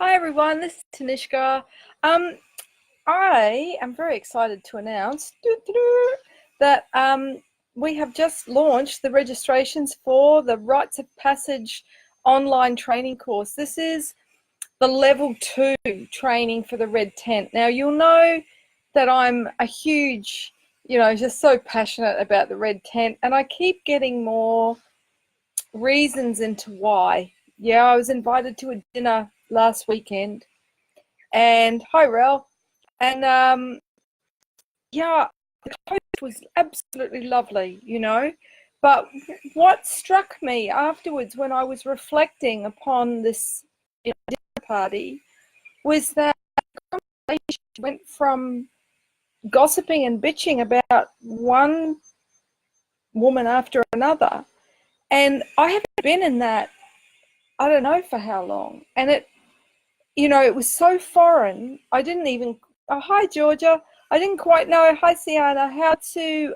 Hi everyone, this is Tanishka. Um, I am very excited to announce that we have just launched the registrations for the Rites of Passage online training course. This is the level 2 training for the red tent. Now you'll know that I'm a huge, just so passionate about the red tent, and I keep getting more reasons into why. Yeah, I was invited to a dinner last weekend, and hi Rel, and yeah, the host was absolutely lovely, but what struck me afterwards when I was reflecting upon this dinner party was that the conversation went from gossiping and bitching about one woman after another, and I haven't been in that, I don't know for how long, and it was so foreign. I didn't even, oh, hi Georgia, I didn't quite know, hi Sienna, how to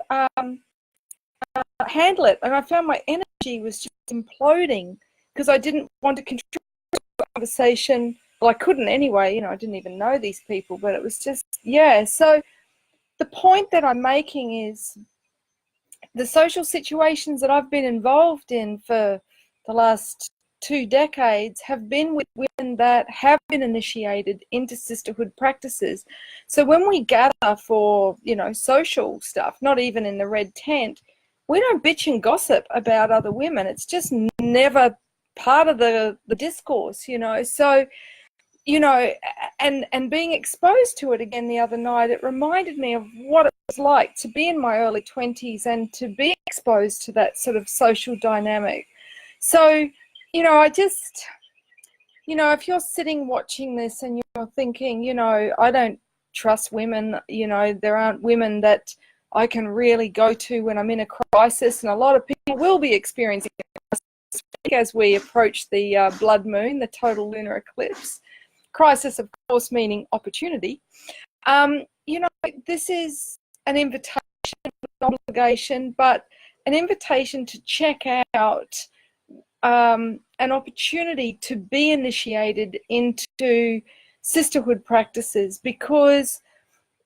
handle it. And I found my energy was just imploding because I didn't want to contribute to the conversation. Well, I couldn't anyway, I didn't even know these people, but it was just, yeah. So the point that I'm making is the social situations that I've been involved in for the last 2 decades have been with women that have been initiated into sisterhood practices. So when we gather for, social stuff, not even in the red tent, we don't bitch and gossip about other women. It's just never part of the discourse, So, and being exposed to it again the other night, it reminded me of what it was like to be in my early 20s and to be exposed to that sort of social dynamic. So, I just, if you're sitting watching this and you're thinking, I don't trust women, there aren't women that I can really go to when I'm in a crisis, and a lot of people will be experiencing a crisis as we approach the blood moon, the total lunar eclipse. Crisis, of course, meaning opportunity. This is an invitation, an obligation, but an invitation to check out an opportunity to be initiated into sisterhood practices, because,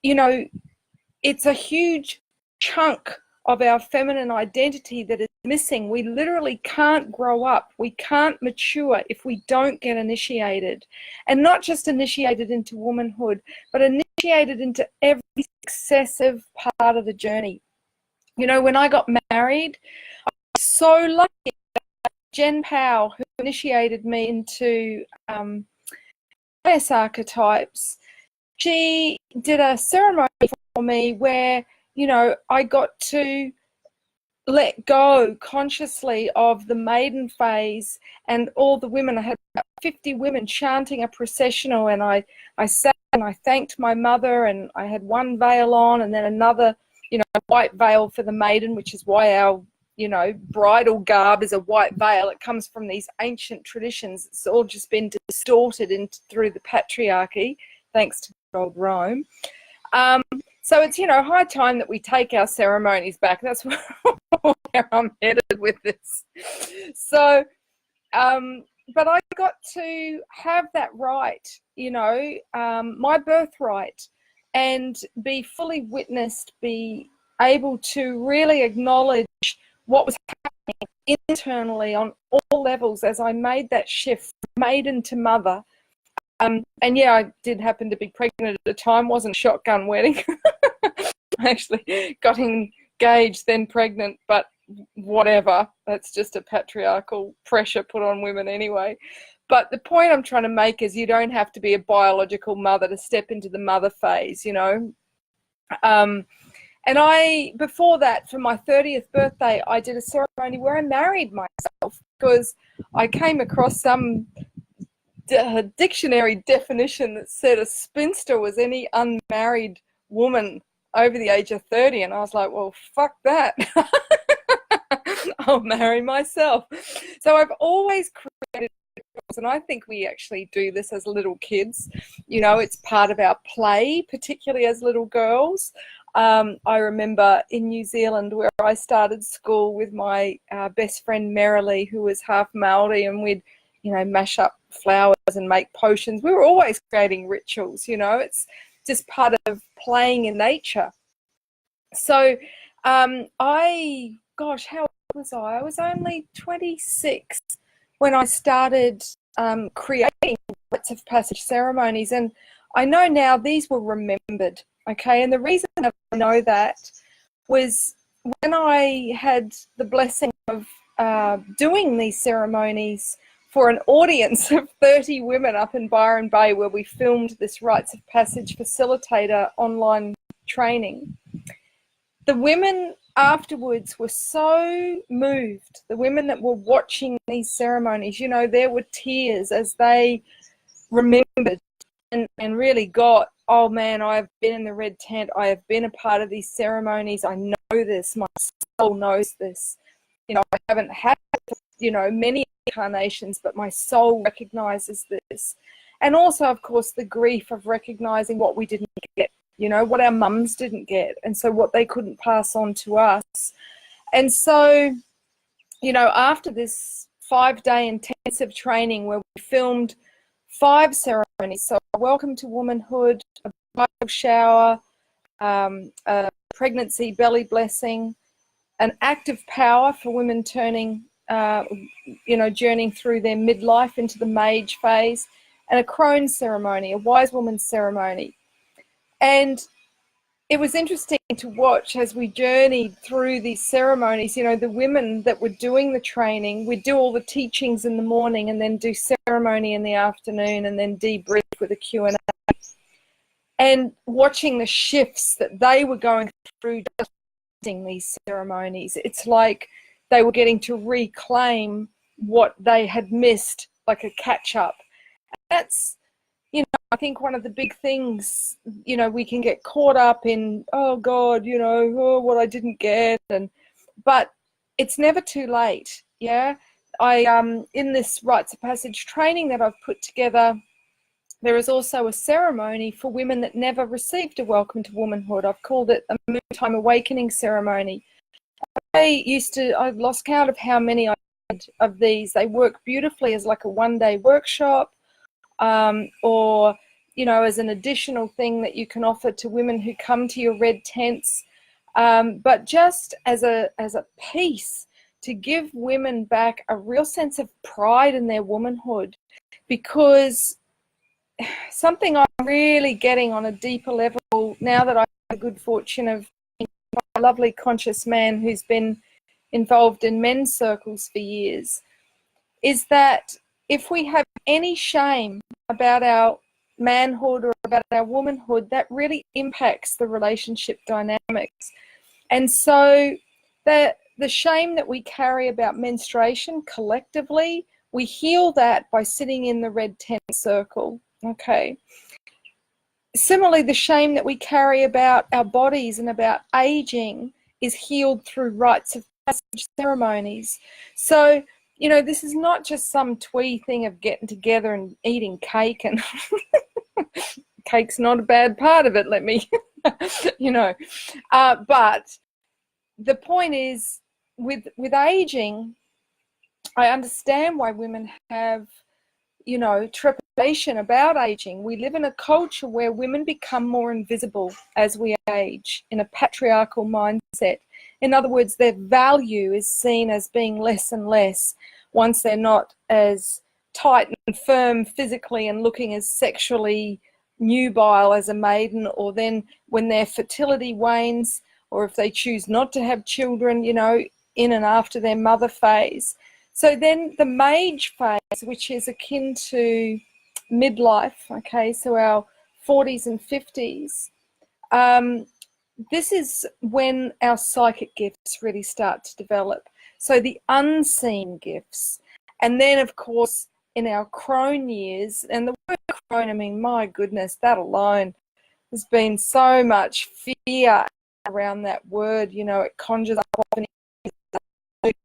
it's a huge chunk of our feminine identity that is missing. We literally can't grow up. We can't mature if we don't get initiated. And not just initiated into womanhood, but initiated into every successive part of the journey. When I got married, I was so lucky that Jen Powell, who initiated me into goddess archetypes, she did a ceremony for me where, I got to let go consciously of the maiden phase and all the women. I had about 50 women chanting a processional, and I sat and I thanked my mother, and I had one veil on and then another, white veil for the maiden, which is why our, bridal garb is a white veil. It comes from these ancient traditions. It's all just been distorted through the patriarchy, thanks to old Rome. So it's, high time that we take our ceremonies back. That's where I'm headed with this. So, but I got to have that right, my birthright, and be fully witnessed, be able to really acknowledge what was happening internally on all levels as I made that shift from maiden to mother. And yeah, I did happen to be pregnant at the time. Wasn't a shotgun wedding. I actually got engaged, then pregnant, but whatever. That's just a patriarchal pressure put on women anyway. But the point I'm trying to make is you don't have to be a biological mother to step into the mother phase, And before that, for my 30th birthday, I did a ceremony where I married myself, because I came across some dictionary definition that said a spinster was any unmarried woman over the age of 30, and I was like, well, fuck that. I'll marry myself. So I've always created, and I think we actually do this as little kids. It's part of our play, particularly as little girls. I remember in New Zealand, where I started school with my best friend Marilee, who was half Maori, and we'd mash up flowers and make potions. We were always creating rituals, it's just part of playing in nature. So how old was I? I was only 26 when I started creating rites of passage ceremonies. And I know now these were remembered, okay? And the reason I know that was when I had the blessing of doing these ceremonies for an audience of 30 women up in Byron Bay, where we filmed this Rites of Passage facilitator online training. The women afterwards were so moved, the women that were watching these ceremonies, there were tears as they remembered and really got, oh man, I've been in the red tent, I have been a part of these ceremonies, I know this, my soul knows this. I haven't had, many incarnations, but my soul recognizes this. And also, of course, the grief of recognizing what we didn't get, what our mums didn't get, and so what they couldn't pass on to us. And so, after this 5-day intensive training where we filmed 5 ceremonies, so a welcome to womanhood, a bridal shower, a pregnancy belly blessing, an act of power for women turning, journeying through their midlife into the mage phase, and a crone ceremony, a wise woman ceremony. And it was interesting to watch as we journeyed through these ceremonies, the women that were doing the training, we'd do all the teachings in the morning and then do ceremony in the afternoon and then debrief with a Q&A. And watching the shifts that they were going through these ceremonies, it's like they were getting to reclaim what they had missed, like a catch-up. That's, I think one of the big things, we can get caught up in, oh God, what I didn't get, but it's never too late. Yeah, I in this Rites of Passage training that I've put together, there is also a ceremony for women that never received a welcome to womanhood. I've called it a Moon Time Awakening ceremony. I've lost count of how many I had of these. They work beautifully as like a 1-day workshop, or as an additional thing that you can offer to women who come to your red tents, but just as a piece to give women back a real sense of pride in their womanhood, because something I'm really getting on a deeper level now that I have the good fortune of being a lovely conscious man who's been involved in men's circles for years, is that if we have any shame about our manhood or about our womanhood, that really impacts the relationship dynamics. And so the shame that we carry about menstruation collectively, we heal that by sitting in the red tent circle. Okay. Similarly, the shame that we carry about our bodies and about aging is healed through rites of passage ceremonies. So, this is not just some twee thing of getting together and eating cake, and cake's not a bad part of it, let me, but the point is, with aging, I understand why women have, trepidation about aging. We live in a culture where women become more invisible as we age, in a patriarchal mindset. In other words, their value is seen as being less and less once they're not as tight and firm physically and looking as sexually nubile as a maiden, or then when their fertility wanes, or if they choose not to have children, in and after their mother phase. So then the mage phase, which is akin to midlife, okay, so our 40s and 50s, this is when our psychic gifts really start to develop. So the unseen gifts. And then, of course, in our crone years, and the word crone, I mean, my goodness, that alone, there's been so much fear around that word, it conjures up an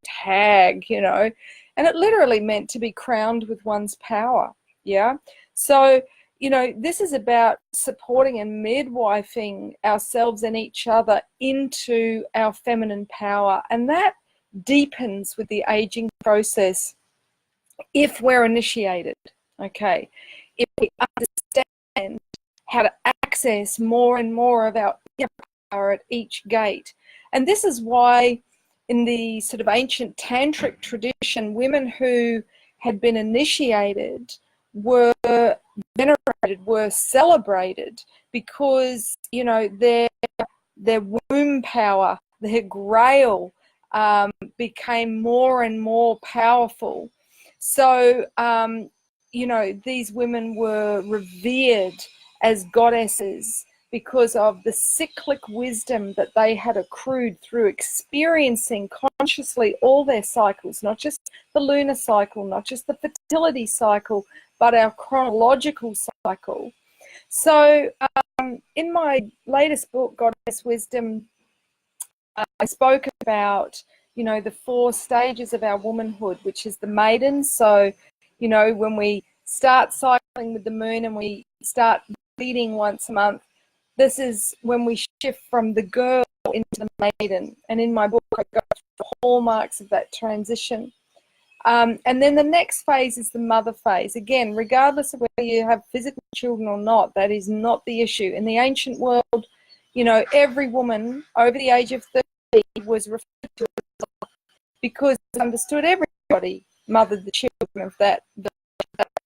tag, and it literally meant to be crowned with one's power, yeah? So, this is about supporting and midwifing ourselves and each other into our feminine power, and that deepens with the aging process. if we're initiated, okay, if we understand how to access more and more of our inner power at each gate. And this is why in the sort of ancient tantric tradition, women who had been initiated were venerated, were celebrated, because, you know, their womb power, their grail, became more and more powerful. So, you know, these women were revered as goddesses because of the cyclic wisdom that they had accrued through experiencing consciously all their cycles, not just the lunar cycle, not just the fertility cycle, but our chronological cycle. So in my latest book, Goddess Wisdom, I spoke about, you know, the 4 stages of our womanhood, which is the maiden. So, you know, when we start cycling with the moon and we start bleeding once a month, this is when we shift from the girl into the maiden. And in my book, I go through the hallmarks of that transition. And then the next phase is the mother phase. Again, regardless of whether you have physical children or not, that is not the issue. In the ancient world, you know, every woman over the age of 30 was referred to as mother, because it understood everybody mothered the children of that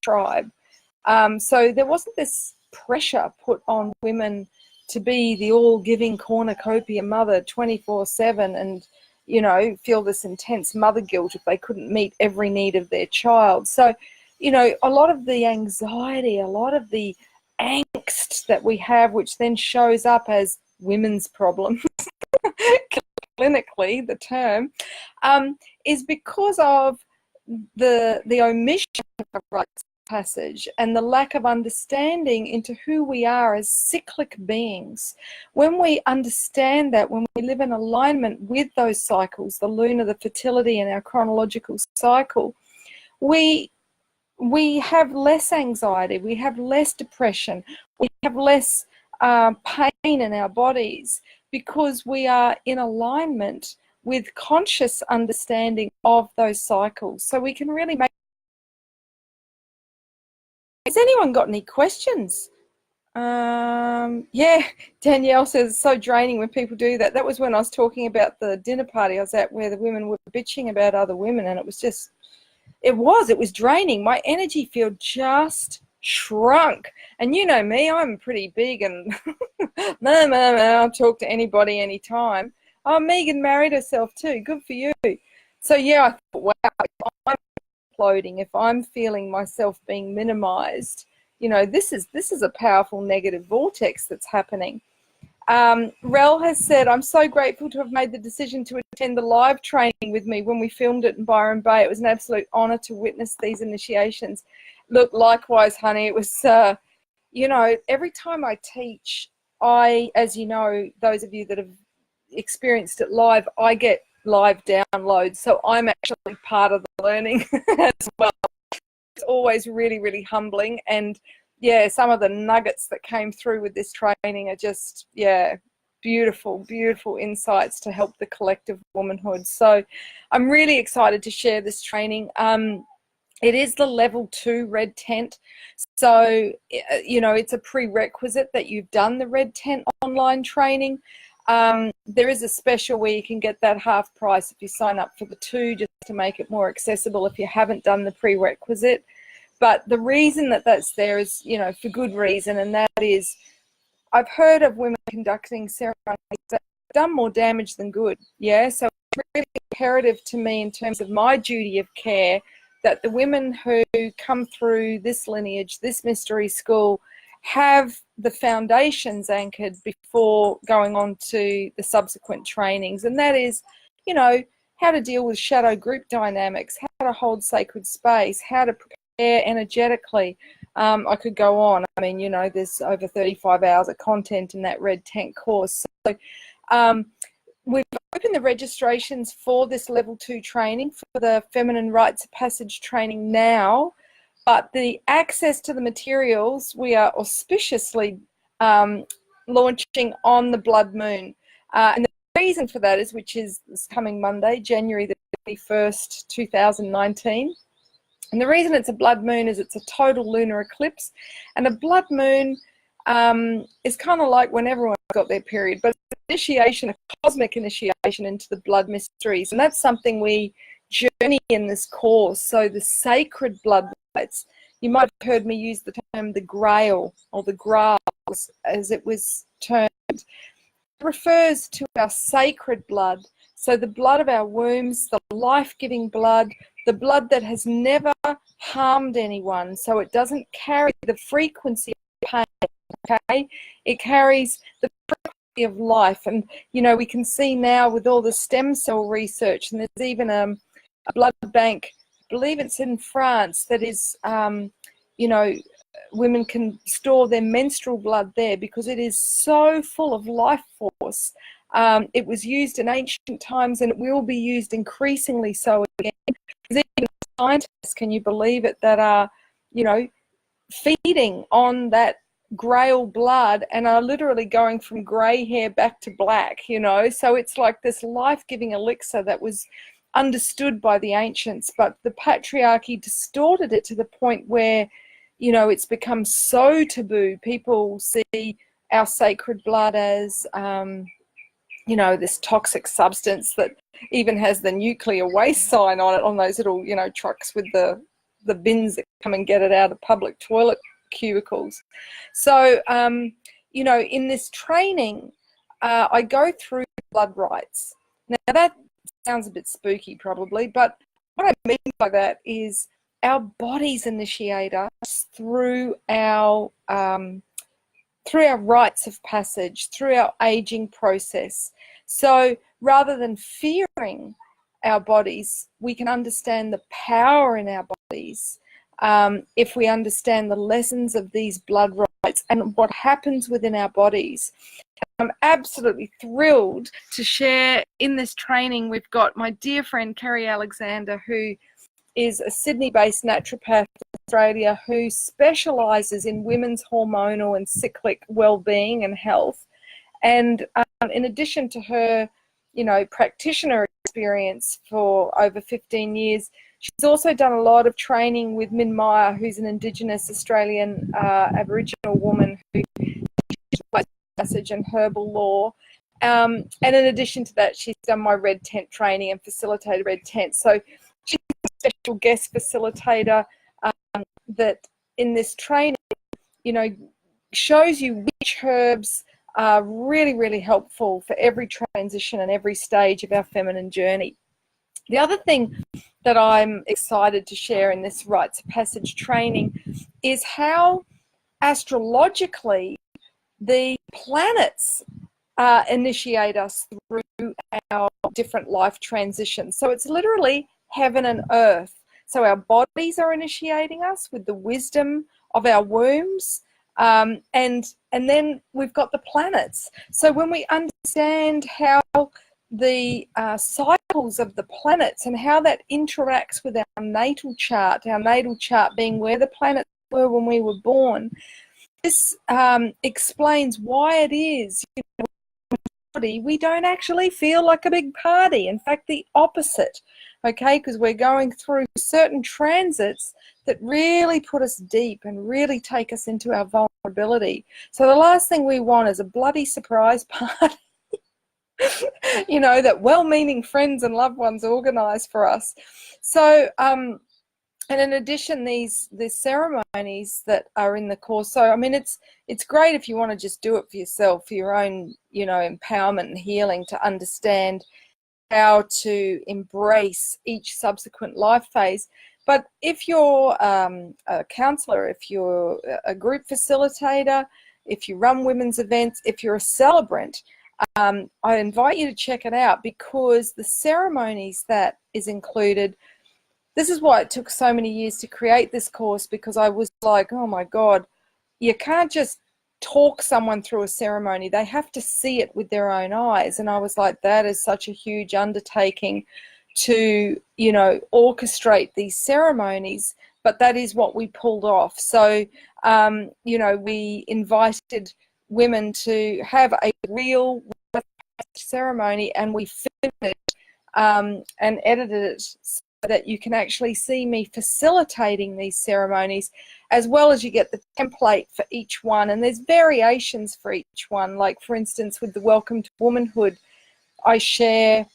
tribe. So there wasn't this pressure put on women to be the all-giving cornucopia mother 24/7 and, you know, feel this intense mother guilt if they couldn't meet every need of their child. So, you know, a lot of the anxiety, a lot of the angst that we have, which then shows up as women's problems, clinically, the term, is because of the omission of rites of passage and the lack of understanding into who we are as cyclic beings. When we understand that, when we live in alignment with those cycles, the lunar, the fertility, and our chronological cycle, we have less anxiety, we have less depression, we have less pain in our bodies, because we are in alignment with conscious understanding of those cycles. So we can really make... Has anyone got any questions? Yeah, Danielle says it's so draining when people do that. That was when I was talking about the dinner party I was at, where the women were bitching about other women, and it was just, it was draining. My energy field just shrunk. And you know me, I'm pretty big and I'll talk to anybody anytime. Oh, Megan married herself too. Good for you. So yeah, I thought, wow, if I'm imploding, if I'm feeling myself being minimized, you know, this is a powerful negative vortex that's happening. Rel has said, I'm so grateful to have made the decision to attend the live training with me when we filmed it in Byron Bay. It was an absolute honor to witness these initiations. Look, likewise, honey, it was, you know, every time I teach, as you know, those of you that have experienced it live, I get live downloads. So I'm actually part of the learning as well. It's always really, really humbling. And yeah, some of the nuggets that came through with this training are just, yeah, beautiful, beautiful insights to help the collective womanhood. So I'm really excited to share this training. It is the level 2 red tent. So, you know, it's a prerequisite that you've done the red tent online training. There is a special where you can get that half price if you sign up for the 2, just to make it more accessible if you haven't done the prerequisite. But the reason that that's there is, you know, for good reason, and that is, I've heard of women conducting ceremonies that have done more damage than good. Yeah, so it's really imperative to me in terms of my duty of care that the women who come through this lineage, this mystery school, have the foundations anchored before going on to the subsequent trainings. And that is, you know, how to deal with shadow group dynamics, how to hold sacred space, how to prepare energetically. I could go on. I mean, you know, there's over 35 hours of content in that red tent course. So we've opened the registrations for this level 2 training for the Feminine Rites of Passage training now. But the access to the materials we are auspiciously launching on the blood moon. And the reason for that is, which is this coming Monday, January the 21st, 2019, And the reason it's a blood moon is it's a total lunar eclipse. And a blood moon is kind of like when everyone's got their period, but it's an initiation, a cosmic initiation into the blood mysteries. And that's something we journey in this course. So the sacred blood rites, you might have heard me use the term the Grail or the Graal as it was termed. It refers to our sacred blood. So the blood of our wombs, the life-giving blood, the blood that has never harmed anyone. So it doesn't carry the frequency of pain, okay? It carries the frequency of life. And, you know, we can see now with all the stem cell research, and there's even a blood bank, I believe it's in France, that is, you know, women can store their menstrual blood there because it is so full of life force. It was used in ancient times and it will be used increasingly so again. There's even scientists, can you believe it, that are, you know, feeding on that Grail blood and are literally going from grey hair back to black, you know. So it's like this life-giving elixir that was understood by the ancients, but the patriarchy distorted it to the point where, you know, it's become so taboo. People see our sacred blood as, you know, this toxic substance that even has the nuclear waste sign on it, on those little, you know, trucks with the bins that come and get it out of public toilet cubicles. So, you know, in this training, I go through blood rites. Now, that sounds a bit spooky probably, but what I mean by that is our bodies initiate us through our rites of passage, through our aging process. So rather than fearing our bodies, we can understand the power in our bodies if we understand the lessons of these blood rites and what happens within our bodies. I'm absolutely thrilled to share in this training. We've got my dear friend Kerry Alexander, who is a Sydney-based naturopath in Australia who specialises in women's hormonal and cyclic well-being and health. And in addition to her, you know, practitioner experience for over 15 years, she's also done a lot of training with Min Meyer, who's an Indigenous Australian Aboriginal woman who teaches Rites of Passage and herbal law. And in addition to that, she's done my red tent training and facilitated red tent. So she's a special guest facilitator that in this training, you know, shows you which herbs are really, really helpful for every transition and every stage of our feminine journey. The other thing that I'm excited to share in this Rites of Passage training is how astrologically the planets initiate us through our different life transitions. So it's literally heaven and earth. So our bodies are initiating us with the wisdom of our wombs, and then we've got the planets. So when we understand how the cycles of the planets and how that interacts with our natal chart being where the planets were when we were born, this explains why it is, you know, we don't actually feel like a big party. In fact, the opposite, okay, because we're going through certain transits that really put us deep and really take us into our vulnerability. So the last thing we want is a bloody surprise party, you know, that well-meaning friends and loved ones organise for us. So, and in addition, these ceremonies that are in the course. So, I mean, it's great if you want to just do it for yourself, for your own, you know, empowerment and healing, to understand how to embrace each subsequent life phase. But if you're a counsellor, if you're a group facilitator, if you run women's events, if you're a celebrant, I invite you to check it out, because the ceremonies that is included. This is why it took so many years to create this course, because I was like, oh my God, you can't just talk someone through a ceremony. They have to see it with their own eyes. And I was like, that is such a huge undertaking to, you know, orchestrate these ceremonies. But that is what we pulled off. So, you know, we invited women to have a real ceremony, and we filmed it and edited it that you can actually see me facilitating these ceremonies, as well as you get the template for each one. And there's variations for each one. Like, for instance, with the Welcome to Womanhood, I share,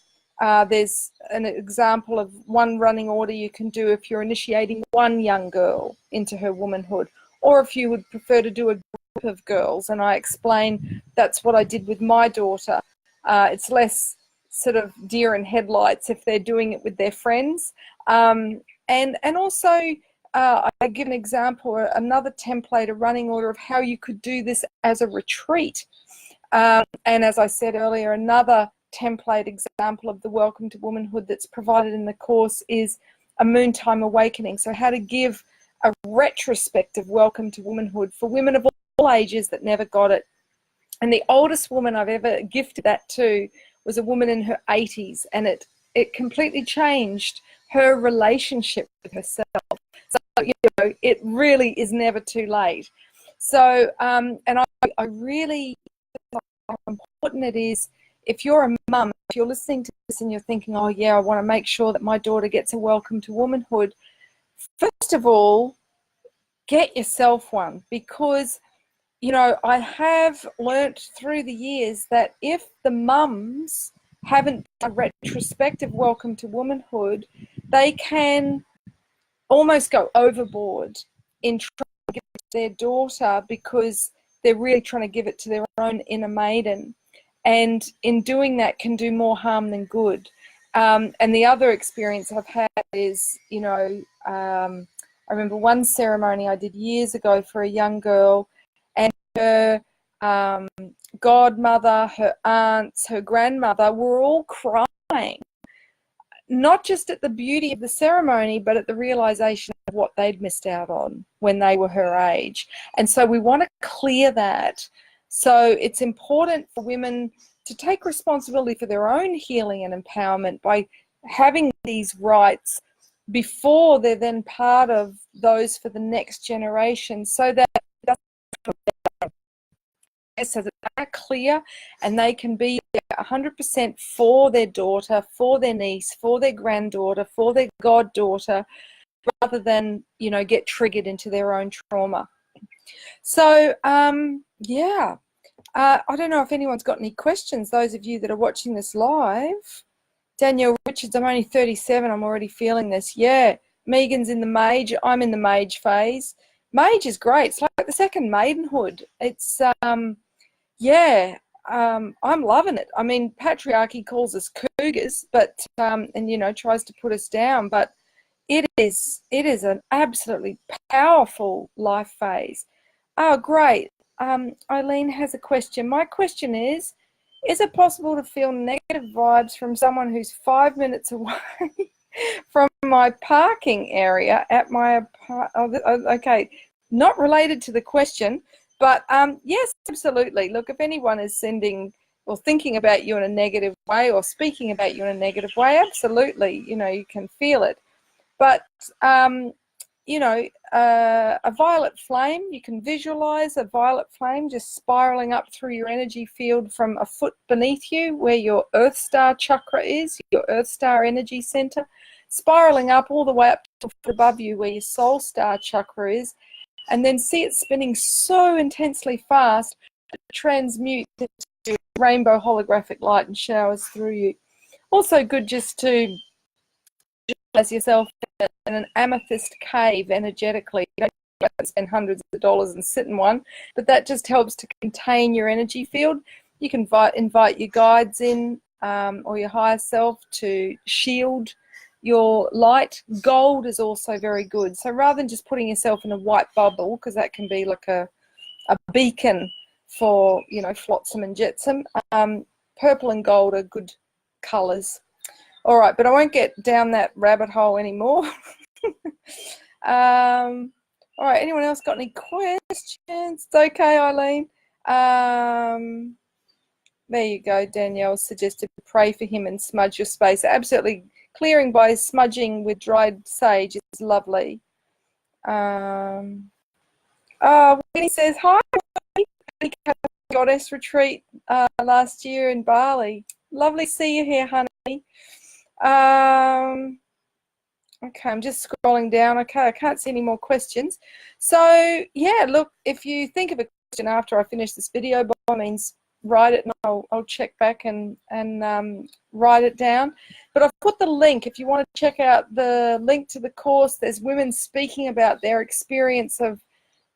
there's an example of one running order you can do if you're initiating one young girl into her womanhood, or if you would prefer to do a group of girls. And I explain that's what I did with my daughter. It's less sort of deer in headlights if they're doing it with their friends. And also I give an example, another template, a running order of how you could do this as a retreat. And as I said earlier, another template example of the Welcome to Womanhood that's provided in the course is a Moontime Awakening. So how to give a retrospective Welcome to Womanhood for women of all ages that never got it. And the oldest woman I've ever gifted that to was a woman in her 80s, and it completely changed her relationship with herself. So, you know, it really is never too late. So, and I really, how important it is, if you're a mum, if you're listening to this and you're thinking, oh yeah, I want to make sure that my daughter gets a Welcome to Womanhood, first of all, get yourself one. Because, you know, I have learnt through the years that if the mums haven't done a retrospective Welcome to Womanhood, they can almost go overboard in trying to give it to their daughter, because they're really trying to give it to their own inner maiden. And in doing that can do more harm than good. And the other experience I've had is, you know, I remember one ceremony I did years ago for a young girl, and her godmother, her aunts, her grandmother were all crying, not just at the beauty of the ceremony, but at the realization of what they'd missed out on when they were her age. And so we want to clear that. So it's important for women to take responsibility for their own healing and empowerment by having these rites before they're then part of those for the next generation, so that they're clear and they can be 100% for their daughter, for their niece, for their granddaughter, for their goddaughter, rather than, you know, get triggered into their own trauma. So, yeah, I don't know if anyone's got any questions, those of you that are watching this live. Danielle Richards, I'm only 37, I'm already feeling this. Yeah, Megan's in the mage, I'm in the mage phase. Mage is great, it's like the second maidenhood. It's, yeah, I'm loving it. I mean, patriarchy calls us cougars, but, and, you know, tries to put us down, but it is an absolutely powerful life phase. Oh, great. Eileen has a question. My question is it possible to feel negative vibes from someone who's 5 minutes away from my parking area at my okay, not related to the question, but yes, absolutely. Look, if anyone is sending or thinking about you in a negative way or speaking about you in a negative way, absolutely, you know, you can feel it. But you know, a violet flame, you can visualize a violet flame just spiraling up through your energy field from a foot beneath you, where your Earth Star chakra is, your Earth Star energy center, spiraling up all the way up to a foot above you where your Soul Star chakra is, and then see it spinning so intensely fast that it transmutes into rainbow holographic light and showers through you. Also good just to visualize yourself in an amethyst cave energetically. You don't spend hundreds of dollars and sit in one, but that just helps to contain your energy field. You can invite your guides in, or your higher self, to shield your light. Gold is also very good. So rather than just putting yourself in a white bubble, because that can be like a beacon for, you know, flotsam and jetsam, purple and gold are good colors. All right, but I won't get down that rabbit hole anymore. All right, anyone else got any questions? It's okay, Eileen. There you go. Danielle suggested pray for him and smudge your space. Absolutely. Clearing by smudging with dried sage is lovely. Oh, Winnie says, hi, Goddess Retreat last year in Bali. Lovely to see you here, honey. Okay, I'm just scrolling down. Okay, I can't see any more questions. So, yeah, look, if you think of a question after I finish this video, by all means, write it and I'll check back and write it down. But I've put the link. If you want to check out the link to the course, there's women speaking about their experience of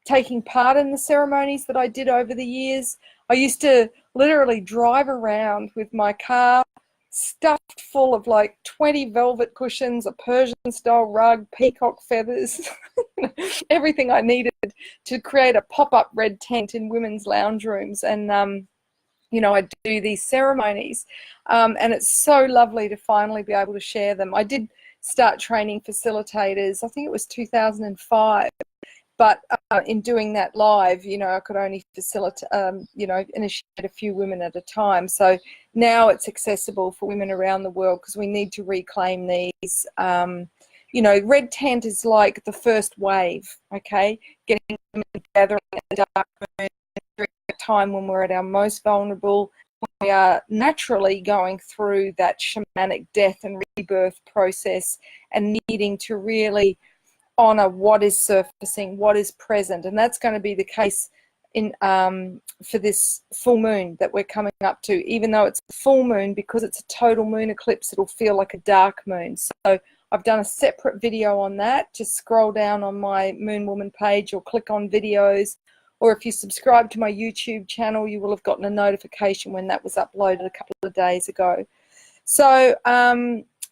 taking part in the ceremonies that I did over the years. I used to literally drive around with my car stuffed full of like 20 velvet cushions, a Persian style rug, peacock feathers, everything I needed to create a pop-up red tent in women's lounge rooms. And you know, I do these ceremonies, and it's so lovely to finally be able to share them. I did start training facilitators, I think it was 2005. But in doing that live, you know, I could only facilitate, you know, initiate a few women at a time. So now it's accessible for women around the world because we need to reclaim these. You know, Red Tent is like the first wave, okay? Getting women gathering at the dark moon during a time when we're at our most vulnerable. We are naturally going through that shamanic death and rebirth process and needing to really honor what is surfacing, what is present, and that's going to be the case in for this full moon that we're coming up to. Even though it's a full moon, because it's a total moon eclipse, it'll feel like a dark moon. So I've done a separate video on that. Just scroll down on my Moon Woman page or click on videos, or if you subscribe to my YouTube channel, you will have gotten a notification when that was uploaded a couple of days ago. So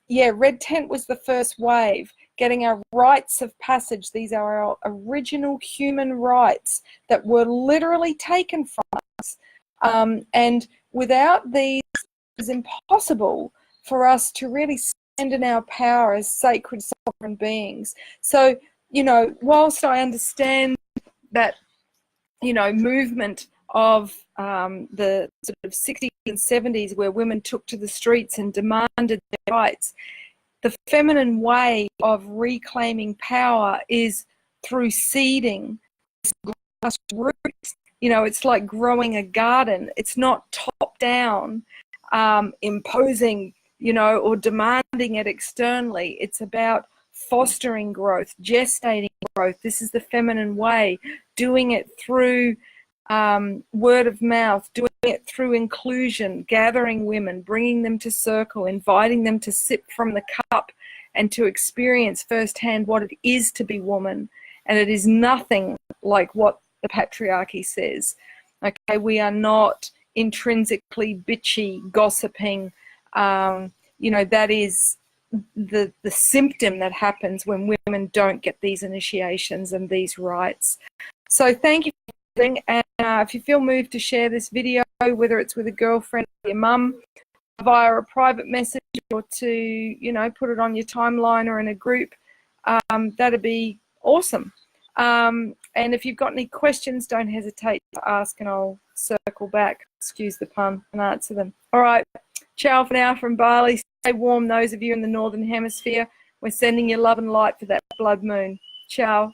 yeah, Red Tent was the first wave. Getting our rites of passage. These are our original human rights that were literally taken from us. And without these, it's impossible for us to really stand in our power as sacred sovereign beings. So, you know, whilst I understand that, you know, movement of the sort of 60s and 70s where women took to the streets and demanded their rights, the feminine way of reclaiming power is through seeding grassroots. You know, it's like growing a garden. It's not top down, imposing, you know, or demanding it externally. It's about fostering growth, gestating growth. This is the feminine way, doing it through word of mouth, doing it through inclusion, gathering women, bringing them to circle, inviting them to sip from the cup and to experience firsthand what it is to be woman. And it is nothing like what the patriarchy says. Okay, we are not intrinsically bitchy, gossiping. You know, that is the symptom that happens when women don't get these initiations and these rights. So thank you for listening, and if you feel moved to share this video, whether it's with a girlfriend or your mum, via a private message, or to, you know, put it on your timeline or in a group, that'd be awesome. And if you've got any questions, don't hesitate to ask and I'll circle back, excuse the pun, and answer them. All right, ciao for now from Bali. Stay warm, those of you in the Northern Hemisphere. We're sending you love and light for that blood moon. Ciao.